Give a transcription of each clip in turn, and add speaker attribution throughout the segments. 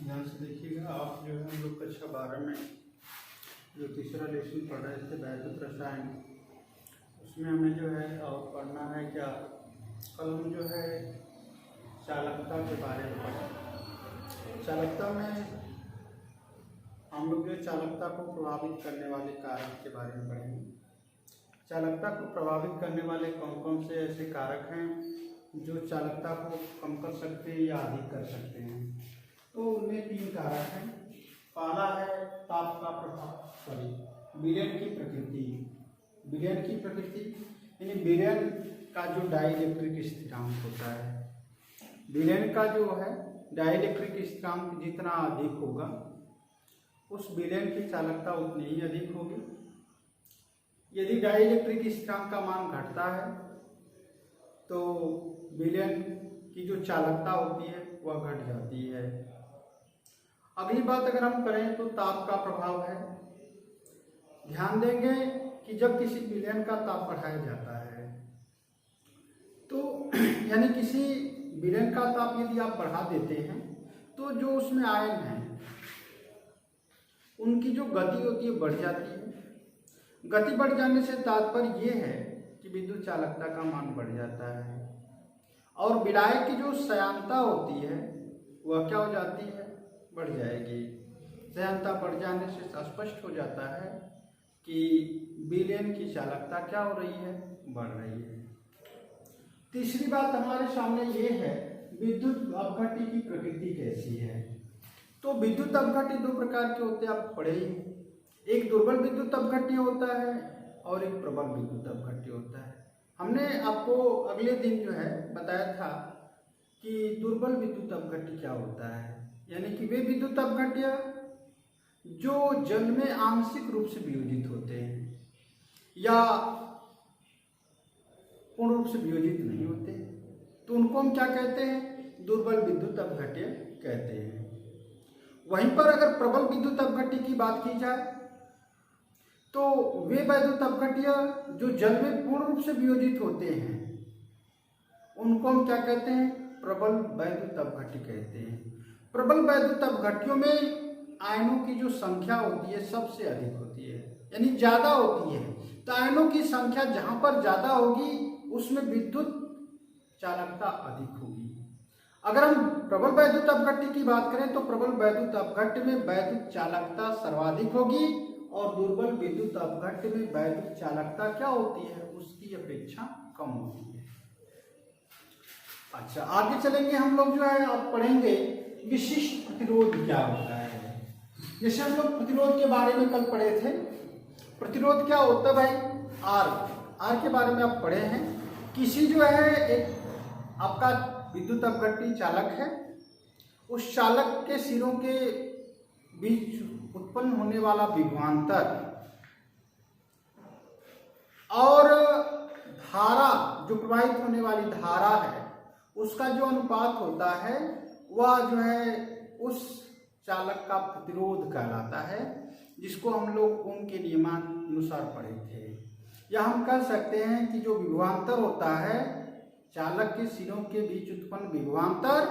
Speaker 1: ध्यान से देखिएगा। आप जो है हम लोग कक्षा 12 में जो तीसरा लेसन पढ़ रहे थे वैद्युत रसायन, उसमें हमें जो है और पढ़ना है क्या, कल हम जो है चालकता के बारे में पढ़ा। चालकता में हम लोग जो चालकता को प्रभावित करने वाले कारक के बारे में पढ़ेंगे। चालकता को प्रभावित करने वाले कौन कौन से ऐसे कारक हैं जो चालकता को कम कर सकते हैं या अधिक कर सकते हैं। तो उनमें 3 कारक हैं। पहला है ताप का प्रभाव, विलयन की प्रकृति। विलयन की प्रकृति यानी विलयन का जो डाइलेक्ट्रिक स्थिरांक होता है, विलयन का जो है डाइलेक्ट्रिक स्थिरांक जितना अधिक होगा उस विलयन की चालकता उतनी ही अधिक होगी। यदि डाइलेक्ट्रिक स्थिरांक का मान घटता है तो विलयन की जो चालकता होती है वह घट जाती है। अगली बात अगर हम करें तो ताप का प्रभाव है। ध्यान देंगे कि जब किसी विलयन का ताप बढ़ाया जाता है तो यानी किसी विलयन का ताप यदि आप बढ़ा देते हैं तो जो उसमें आयन है उनकी जो गति होती है बढ़ जाती है। गति बढ़ जाने से तात्पर्य ये है कि विद्युत चालकता का मान बढ़ जाता है और विलायक की जो श्यानता होती है वह क्या हो जाती है, बढ़ जाएगी। श्यानता बढ़ जाने से स्पष्ट हो जाता है कि विलयन की चालकता क्या हो रही है, बढ़ रही है। तीसरी बात हमारे सामने ये है विद्युत अपघट्य की प्रकृति कैसी है। तो विद्युत अपघट्य 2 प्रकार के होते हैं, आप पढ़े ही। एक दुर्बल विद्युत अपघट्य होता है और एक प्रबल विद्युत अपघट्य होता है। हमने आपको अगले दिन जो है बताया था कि दुर्बल विद्युत अपघट्य क्या होता है, यानी कि वे विद्युत अपघट्य जो जल में आंशिक रूप से वियोजित होते हैं या पूर्ण रूप से वियोजित नहीं होते, तो उनको हम क्या कहते हैं, दुर्बल विद्युत अपघट्य कहते हैं। वहीं पर अगर प्रबल विद्युत अपघट्य की बात की जाए तो वे वैद्युत अपघट्य जो जल में पूर्ण रूप से वियोजित होते हैं उनको हम क्या कहते हैं, प्रबल वैद्युत अपघट्य कहते हैं। प्रबल वैद्युत अपघट्यों में आयनों की जो संख्या होती है सबसे अधिक होती है, यानी ज्यादा होती है। तो आयनों की संख्या जहां पर ज्यादा होगी उसमें विद्युत चालकता अधिक होगी। अगर हम प्रबल वैद्युत अपघट्य की बात करें तो प्रबल वैद्युत अपघट्य में वैद्युत चालकता सर्वाधिक होगी और दुर्बल विद्युत अपघट्य में वैद्युत चालकता क्या होती है, उसकी अपेक्षा कम होती है। अच्छा, आगे चलेंगे हम लोग जो है आप पढ़ेंगे विशिष्ट प्रतिरोध क्या होता है। जैसे हम लोग प्रतिरोध के बारे में कल पढ़े थे। प्रतिरोध क्या होता है भाई, आर के बारे में आप पढ़े हैं। किसी जो है एक आपका विद्युत अपघट्य चालक है, उस चालक के सिरों के बीच उत्पन्न होने वाला विभवांतर और धारा जो प्रवाहित होने वाली धारा है उसका जो अनुपात होता है वह जो है उस चालक का प्रतिरोध कहलाता है, जिसको हम लोग ओम के नियमानुसार पढ़े थे। या हम कह सकते हैं कि जो विभवांतर होता है, चालक के सिरों के बीच उत्पन्न विभवांतर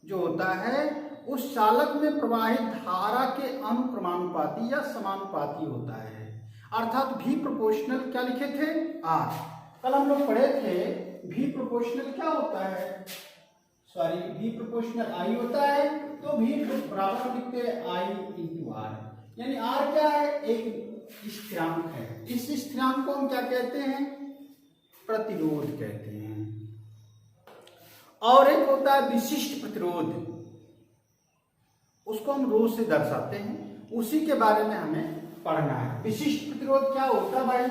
Speaker 1: जो होता है उस चालक में प्रवाहित धारा के अनुप्रमानुपाती या समानुपाती होता है। अर्थात भी प्रोपोर्शनल क्या लिखे थे, आर। कल हम लोग पढ़े थे भी प्रोपोर्शनल क्या होता है, सॉरी भी प्रोपोर्शनल आई होता है। तो भी बराबर लिखते हैं आई इंटू आर, यानी आर क्या है, एक स्थिरांक है। इस स्थिरांक को हम क्या कहते हैं, प्रतिरोध कहते हैं। और एक होता है विशिष्ट प्रतिरोध, उसको हम रो से दर्शाते हैं, उसी के बारे में हमें पढ़ना है। विशिष्ट प्रतिरोध क्या होता है भाई,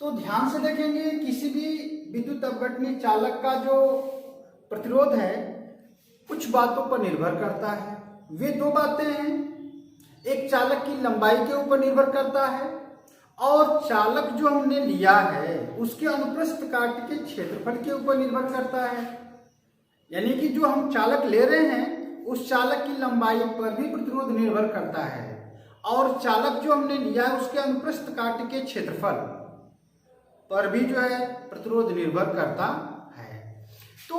Speaker 1: तो ध्यान से देखेंगे किसी भी विद्युत अपघट्य चालक का जो प्रतिरोध है कुछ बातों पर निर्भर करता है। वे 2 बातें हैं, एक चालक की लंबाई के ऊपर निर्भर करता है और चालक जो हमने लिया है उसके अनुप्रस्थ काट के क्षेत्रफल के ऊपर निर्भर करता है। यानी कि जो हम चालक ले रहे हैं उस चालक की लंबाई पर भी प्रतिरोध निर्भर करता है और चालक जो हमने लिया है उसके अनुप्रस्थ काट के क्षेत्रफल पर भी जो है प्रतिरोध निर्भर करता है। तो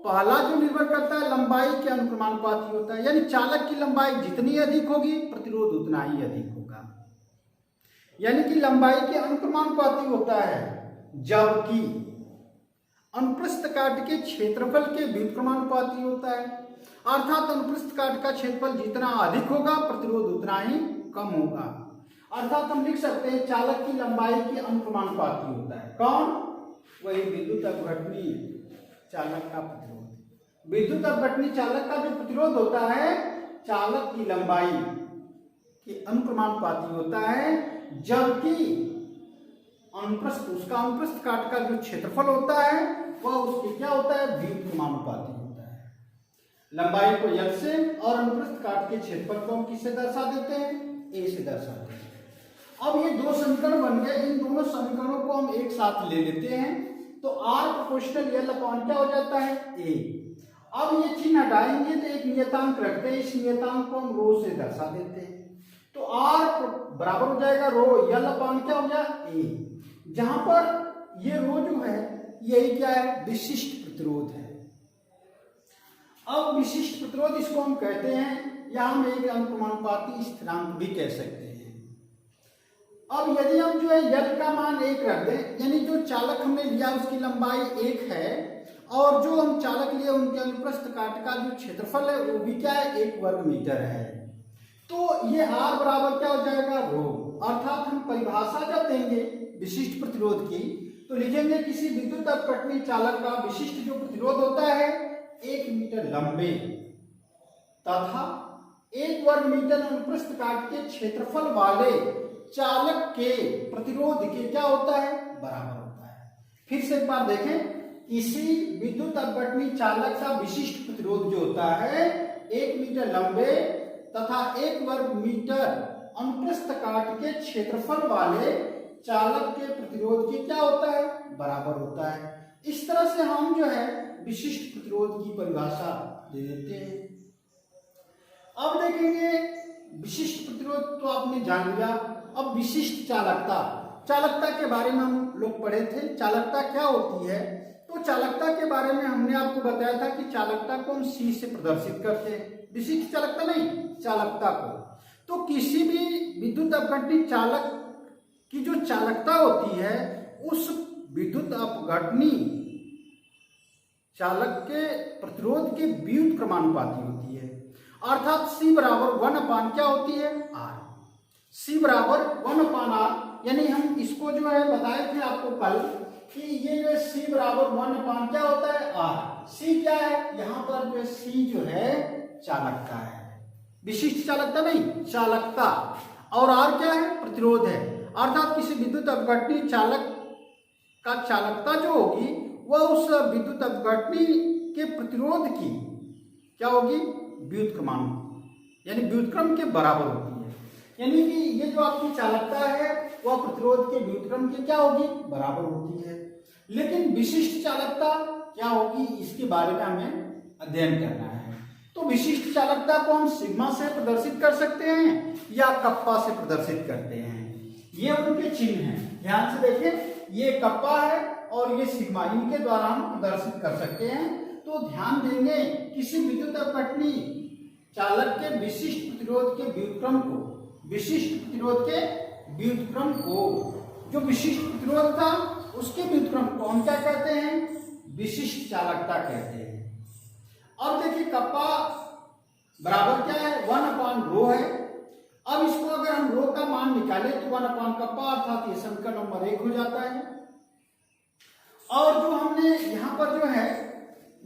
Speaker 1: पहला जो निर्भर करता है लंबाई के अनुक्रमानुपाती होता है, यानी चालक की लंबाई जितनी अधिक होगी प्रतिरोध उतना ही अधिक होगा, यानी कि लंबाई के अनुक्रमानुपाती होता है, जबकि अनुप्रस्थ काट के क्षेत्रफल के व्युत्क्रमानुपाती होता है, अर्थात अनुप्रस्थ काट का क्षेत्रफल जितना अधिक होगा प्रतिरोध उतना ही कम होगा। अर्थात हम लिख सकते हैं चालक की लंबाई के अनुक्रमानुपाती होता है कौन, वही विद्युत अपघटनी चालक का प्रतिरोध। विद्युत अपघटनी चालक का जो प्रतिरोध होता है चालक की लंबाई के अनुक्रमानुपाती होता है, जबकि अनुप्रस्थ उसका अनुप्रस्थ काट का जो क्षेत्रफल होता है वह उसके क्या होता है, व्युत्क्रमानुपाती होता है। लंबाई को L से और अनुप्रस्थ काट के क्षेत्रफल को हम किससे दर्शा देते हैं, A से दर्शाते हैं। अब ये दो समीकरण बन गए, इन दोनों समीकरणों को हम एक साथ ले लेते हैं तो R प्रोपोर्शनल L अपॉन क्या हो जाता है, A। अब ये चिन्ह हटाएंगे तो एक नियतांक रखते हैं, इस नियतांक को हम रो से दर्शा देते हैं, तो R बराबर हो जाएगा रो L अपॉन क्या हो गया, A, जहां पर ये रो जो है यही क्या है, विशिष्ट प्रतिरोध है। अब विशिष्ट प्रतिरोध इसको हम कहते हैं, या हम एक अनुक्रमानुपाती स्थिरांक भी कह सकते हैं। अब यदि हम जो है L का मान 1 रख दें, यानी जो चालक हमने लिया उसकी लंबाई 1 है और जो हम चालक लिए उनके अनुप्रस्थ काट का जो क्षेत्रफल है वो भी क्या है, 1 वर्ग मीटर है, तो ये R बराबर क्या हो जाएगा, रो। अर्थात हम परिभाषा जब देंगे विशिष्ट प्रतिरोध की तो लिखेंगे किसी विद्युत अपघटनी चालक का विशिष्ट जो प्रतिरोध होता है 1 मीटर लंबे तथा 1 वर्ग मीटर अनुप्रस्थ काट के क्षेत्रफल वाले चालक के प्रतिरोध के क्या होता है, बराबर होता है। फिर से एक बार देखें, किसी विद्युत अपघटनी चालक का विशिष्ट प्रतिरोध जो होता है 1 मीटर लंबे तथा 1 वर्ग मीटर अनुप्रस्थ काट के क्षेत्रफल वाले चालक के प्रतिरोध के क्या होता है, बराबर होता है। इस तरह से हम जो है विशिष्ट प्रतिरोध की परिभाषा दे देते हैं। अब देखेंगे विशिष्ट प्रतिरोध तो आपने जान लिया, अब विशिष्ट चालकता, चालकता के बारे में हम लोग पढ़े थे, चालकता क्या होती है, तो चालकता के बारे में हमने आपको बताया था कि चालकता को हम C से प्रदर्शित करते हैं, विशिष्ट चालकता नहीं, चालकता को। तो किसी भी विद्युत अपघटनी चालक की जो चालकता होती है उस विद्युत अपघटनी चालक के प्रतिरोध के व्युत्क्रमानुपाती होती है, अर्थात C बराबर 1 अपान क्या होती है, R। C बराबर 1 अपान R, यानी हम इसको जो है बताए थे आपको कल कि ये जो C बराबर 1 अपान क्या होता है, R। C क्या है, यहाँ पर जो C जो है चालकता है, विशिष्ट चालकता नहीं, चालकता, और R क्या है, प्रतिरोध है। अर्थात किसी विद्युत अपघटनी चालक का चालकता जो होगी वह उस विद्युत अपघटनी के प्रतिरोध की क्या होगी, व्युत्क्रम, यानी व्युत्क्रम के बराबर होती है, यानी कि ये जो आपकी चालकता है वह प्रतिरोध के व्युत्क्रम के क्या होगी, बराबर होती है। लेकिन विशिष्ट चालकता क्या होगी इसके बारे में हमें अध्ययन करना है। तो विशिष्ट चालकता को हम सिग्मा से प्रदर्शित कर सकते हैं या कप्पा से प्रदर्शित करते हैं, ये उनके चिन्ह हैं, ध्यान से देखिए, ये कप्पा है और ये सिग्मा, इनके द्वारा हम प्रदर्शित कर सकते हैं। तो ध्यान देंगे किसी विद्युत अपघटनी चालक के विशिष्ट प्रतिरोध के व्युत्क्रम को, विशिष्ट प्रतिरोध के व्युत्क्रम को, जो विशिष्ट प्रतिरोध था उसके व्युत्क्रम को हम क्या कहते हैं, विशिष्ट चालकता कहते हैं। अब देखिए कप्पा बराबर क्या है, 1 अपान रो है। अब इसको अगर हम रो का मान निकालें तो 1 अपान कप्पा, अर्थात ये समीकरण नंबर 1 हो जाता है। और जो हमने यहाँ पर जो है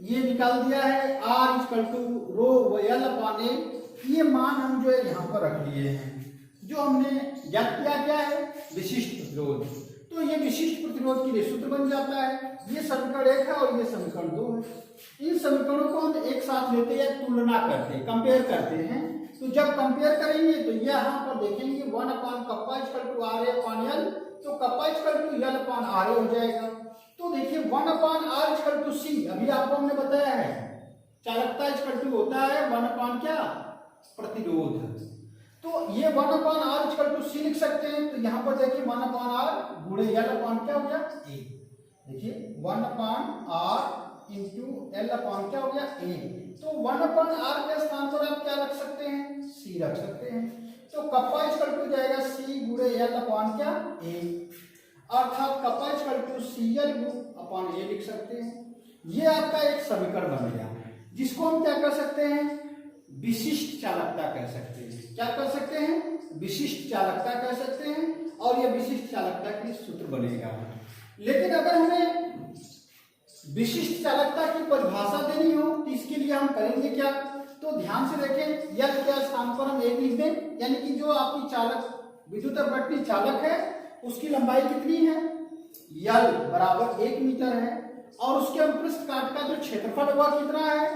Speaker 1: ये निकाल दिया है R equal to rho L upon A, ये मान हम जो है यहाँ पर रख लिए हैं। जो हमने ज्ञात किया क्या है, विशिष्ट प्रतिरोध, तो ये विशिष्ट प्रतिरोध के लिए सूत्र बन जाता है। ये समीकरण 1 है और ये समीकरण 2 है। इन समीकरणों को हम एक साथ लेते हैं, तुलना करते हैं, कंपेयर करते हैं। तो जब कंपेयर करेंगे तो यहाँ पर देखेंगे 1 upon kappa equal to RA upon L, तो kappa equal to L upon RA हो जाएगा। तो देखिए 1 upon R equal to C, अभी आपको हमने बताया है चालकता इक्वल टू होता है 1 अपान क्या, प्रतिरोध। तो ये 1 upon R equal to C लिख सकते हैं। तो यहाँ पर देखिए 1 अपान R गुणे L अपान क्या हो गया, A। देखिए 1 upon R
Speaker 2: into L upon क्या हो गया ए। तो 1/r के स्थान पर आप क्या रख सकते हैं, सी रख सकते हैं। तो कप्पा इक्वल टू जाएगा सी गुणे एल अपॉन क्या ए, अर्थात kappa equal to C L upon A लिख सकते हैं। ये आपका एक समीकरण बन गया जिसको हम क्या कर सकते हैं, विशिष्ट चालकता कह सकते हैं। क्या कर सकते हैं, विशिष्ट चालकता कह सकते हैं, और यह विशिष्ट चालकता के सूत्र बनेगा। लेकिन अगर हमें विशिष्ट चालकता की परिभाषा देनी हो तो इसके लिए हम करेंगे क्या, तो ध्यान से देखें, यल के स्थान पर हम एक लिख दें, यानी कि जो आपकी चालक विद्युत अपघटनी चालक है उसकी लंबाई कितनी है, यल बराबर 1 मीटर है, और उसके अनुप्रस्थ काट का जो क्षेत्रफल हुआ कितना है,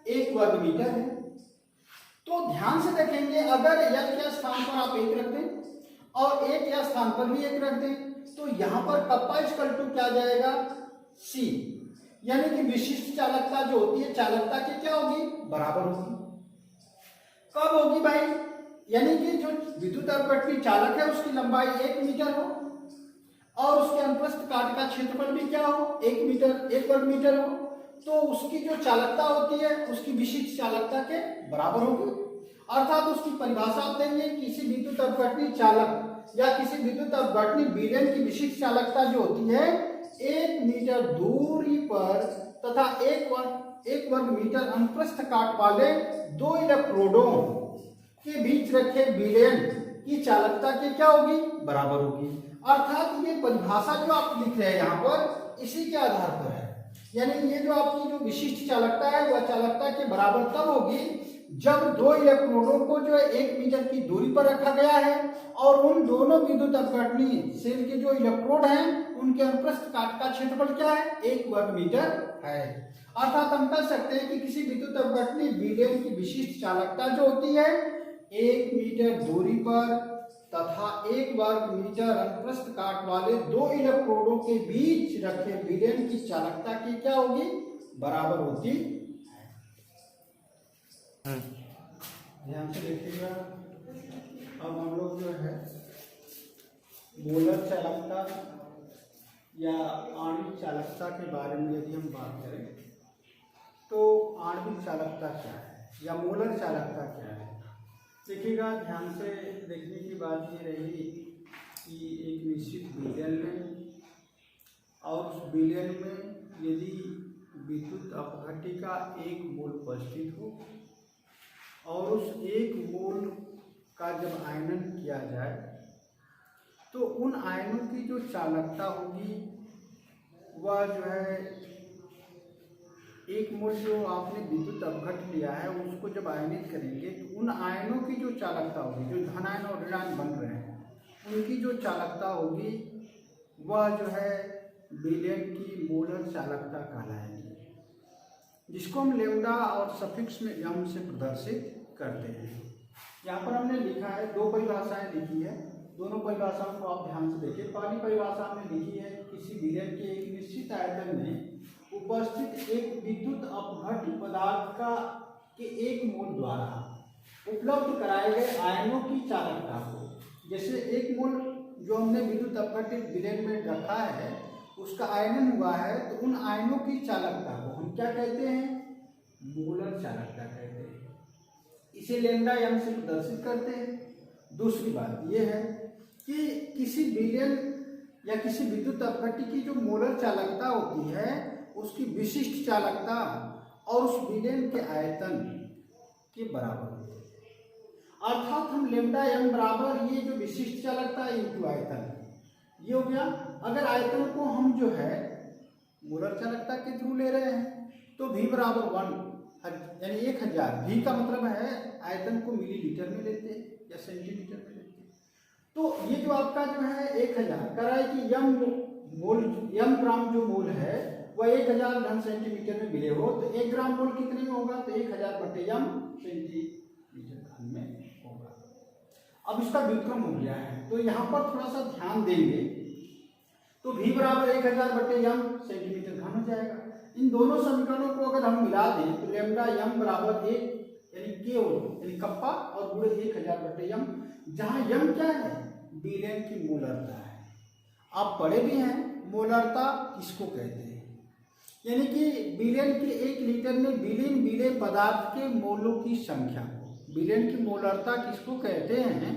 Speaker 2: 1 वर्ग मीटर है। तो ध्यान से देखेंगे, अगर यल के स्थान पर आप 1 रख दें और ए के स्थान पर भी 1 रख दें, तो यहां पर कप्पा इक्वल टू क्या जाएगा, सी, यानी कि विशिष्ट चालकता जो होती है चालकता की क्या होगी, बराबर होगी। कब होगी भाई, यानी कि जो विद्युत अपघटनी चालक है उसकी लंबाई 1 मीटर हो और उसके अनुप्रस्थ काट का क्षेत्रफल भी क्या हो, 1 मीटर, 1 वर्ग मीटर हो, तो उसकी जो चालकता होती है उसकी विशिष्ट चालकता के बराबर होगी। अर्थात उसकी परिभाषा आप देंगे, किसी विद्युत अपघटनी चालक या किसी विद्युत अपघटनी विलयन की विशिष्ट चालकता जो होती है 1 मीटर दूरी पर तथा 1 वर्ग मीटर अनुप्रस्थ काट वाले 2 इलेक्ट्रोडों के बीच रखे विलयन की चालकता के क्या होगी, बराबर होगी। अर्थात ये परिभाषा जो आप लिख रहे हैं यहाँ पर इसी के आधार पर है, यानी ये जो आपकी जो विशिष्ट चालकता है वह चालकता के बराबर तब होगी जब 2 इलेक्ट्रोडों को जो है 1 मीटर की दूरी पर रखा गया है और उन दोनों विद्युत अपघटनी सेल के जो इलेक्ट्रोड हैं उनके अनुप्रस्थ काट का क्षेत्रफल क्या है, 1 वर्ग मीटर है। अर्थात हम कह सकते हैं कि किसी विद्युत अपघटनी विलयन की विशिष्ट चालकता जो होती है 1 मीटर दूरी पर तथा 1 वर्ग मीटर अनुप्रस्थ काट वाले 2 इलेक्ट्रोडों के बीच रखे विलयन की चालकता की क्या होगी, बराबर होती है। ध्यान से देखिएगा, अब हम लोग जो है मोलर चालकता या आणविक चालकता के बारे में यदि हम बात करें तो आणविक चालकता क्या है या मोलर चालकता क्या है। देखिएगा, ध्यान से देखने की बात ये रही कि एक निश्चित विलयन में और उस विलयन में यदि विद्युत अपघट्य का 1 मोल उपस्थित हो और उस 1 मोल का जब आयनन किया जाए तो उन आयनों की जो चालकता होगी वह जो है 1 मोल जो आपने विद्युत अपघट्य लिया है उसको जब आयनित करेंगे तो उन आयनों की जो चालकता होगी, जो धन आयन और ऋण आयन बन रहे हैं उनकी जो चालकता होगी वह जो है विलयन की मोलर चालकता कहलाएगी, जिसको हम लेम्डा और सफिक्स में यम से प्रदर्शित करते हैं। यहाँ पर हमने लिखा है, 2 परिभाषाएं लिखी है, दोनों परिभाषाओं को आप ध्यान से देखिए। पहली परिभाषा हमने लिखी है, किसी विलयन के एक निश्चित आयतन में उपस्थित एक विद्युत अपघट्य पदार्थ का के 1 मोल द्वारा उपलब्ध कराए गए आयनों की चालकता को, जैसे 1 मोल जो हमने विद्युत अपघट्य विलयन में रखा है उसका आयनन हुआ है तो उन आयनों की चालकता को हम क्या कहते हैं, मोलर चालकता कहते हैं। इसे लेम्डा एम से प्रदर्शित करते हैं। दूसरी बात यह है कि किसी विलयन या किसी विद्युत अपघट्य की जो मोलर चालकता होती है उसकी विशिष्ट चालकता और उस विलयन के आयतन के बराबर होती है। अर्थात हम लेम्डा एम बराबर ये जो विशिष्ट चालकता इंटू आयतन ये हो गया। अगर आयतन को हम जो है मोलर चालकता के थ्रू ले रहे हैं तो V बराबर 1 यानी 1000, V का मतलब है आयतन को मिलीलीटर में लेते हैं या सेंटीमीटर में लेते हैं। तो ये जो आपका जो है 1000 कर रहा है कि यम ग्राम जो मोल है वह 1000 घन सेंटीमीटर में मिले हो तो 1 ग्राम मोल कितने में होगा, तो 1000 बटे यम सेंटीमीटर घन में होगा। अब इसका व्युत्क्रम हो गया है तो यहाँ पर थोड़ा सा ध्यान देंगे तो V बराबर 1000 बटे यम सेंटीमीटर घन हो जाएगा। इन दोनों समीकरणों को अगर हम मिला दें तो लेम्डा यम बराबर 1 यानी केवल यानी कप्पा और गुणे 1000 बटे यम, जहाँ यम क्या है, विलयन की मोलरता है। आप पढ़े भी हैं मोलरता किसको कहते हैं। यानी कि बिलियन के 1 लीटर में बिलियन विलेय पदार्थ के मोलों की संख्या को, बिलियन की मोलरता किसको कहते हैं,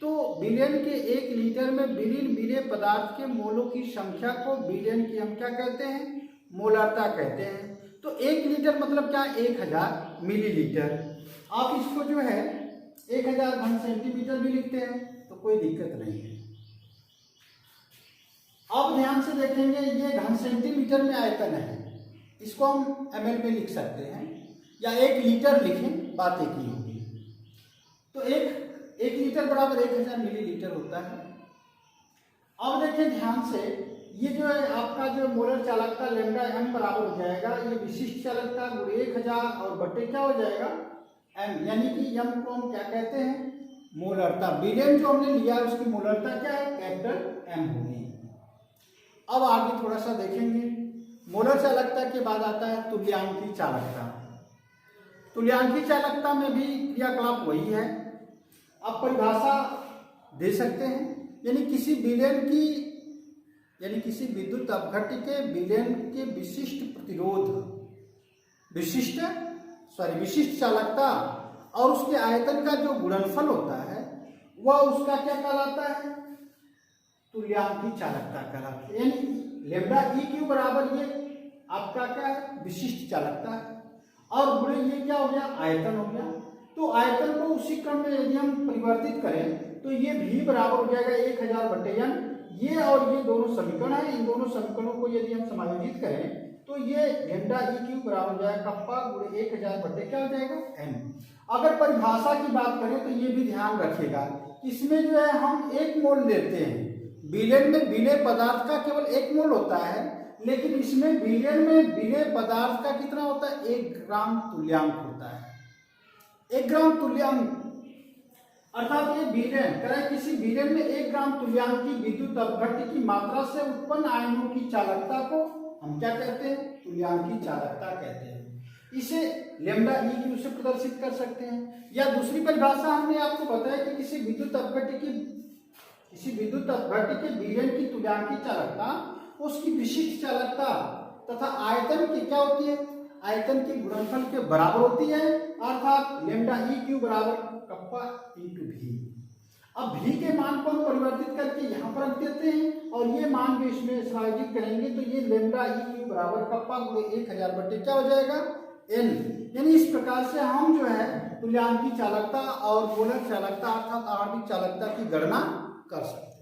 Speaker 2: तो बिलियन के 1 लीटर में बिलियन विलेय पदार्थ के मोलों की संख्या को बिलियन की हम क्या कहते हैं, मोलरता कहते हैं। तो 1 लीटर मतलब क्या, 1000 मिलीलीटर। आप इसको जो है 1000 घन सेंटीमीटर भी लिखते हैं तो कोई दिक्कत नहीं है। अब ध्यान से देखेंगे, ये घन सेंटीमीटर में आयतन है, इसको हम ml में लिख सकते हैं या 1 लीटर लिखें, बात एक ही होगी। तो एक लीटर बराबर 1000 मिलीलीटर होता है। अब देखिए ध्यान से, ये जो है आपका जो मोलर चालकता लैम्डा m बराबर हो जाएगा, ये विशिष्ट चालकता गुणे 1000 और बटे क्या हो जाएगा m, यानी कि m को हम क्या कहते हैं, मोलरता। बिलियन जो हमने लिया उसकी मोलरता क्या है, कैपिटल M होगी। अब आगे थोड़ा सा देखेंगे, मोलर चालकता के बाद आता है तुल्यांकी चालकता। तुल्यांकी चालकता में भी क्रियाकलाप वही है। आप परिभाषा दे सकते हैं, यानी किसी बिलियन की, यानी किसी विद्युत अपघट्य के बिलियन के विशिष्ट प्रतिरोध, विशिष्ट चालकता और उसके आयतन का जो गुणनफल होता है वह उसका क्या कहलाता है, तुल्यांकी चालकता कहलाती है। यानी लैम्डा EQ बराबर ये आपका क्या है, विशिष्ट चालकता है, और गुणे ये क्या हो गया, आयतन हो गया। तो आयतन को उसी क्रम में यदि हम परिवर्तित करें तो ये V बराबर हो जाएगा 1000 बटे n। ये और ये दोनों समीकरण है, इन दोनों समीकरणों को यदि हम समायोजित करें तो ये लैम्डा EQ बराबर हो जाएगा कप्पा गुणे 1000 बटे क्या हो जाएगा n। अगर परिभाषा की बात करें तो ये भी ध्यान रखिएगा, इसमें जो है हम 1 मोल लेते हैं। बिलियन में विलेय पदार्थ का केवल 1 मोल होता है, लेकिन इसमें बिलियन में विलेय पदार्थ का कितना होता है, 1 ग्राम तुल्यांक होता है। 1 ग्राम तुल्यांक अर्थात ये बिलियन करें, किसी बिलियन में 1 ग्राम तुल्यांक की विद्युत अपघट्य की मात्रा से उत्पन्न आयनों की चालकता को हम क्या कहते हैं, तुल्यांकी चालकता कहते हैं। इसे लैम्डा EQ से प्रदर्शित कर सकते हैं। या दूसरी परिभाषा हमने आपको बताया कि किसी विद्युत अपघट्य के बिलियन की तुल्यांकी चालकता उसकी विशिष्ट चालकता तथा आयतन की क्या होती है, आयतन के गुणनफल के बराबर होती है, अर्थात लैम्डा EQ बराबर कप्पा इंटू V। अब V के मान को हम परिवर्तित करके यहाँ पर रख देते हैं और ये मान भी इसमें समायोजित करेंगे तो ये लैम्डा EQ बराबर कप्पा गुणे 1000 बटे क्या हो जाएगा N। यानी इस प्रकार से हम जो है तुल्यांकी चालकता और मोलर चालकता अर्थात आणविक चालकता की गणना कर सकते हैं।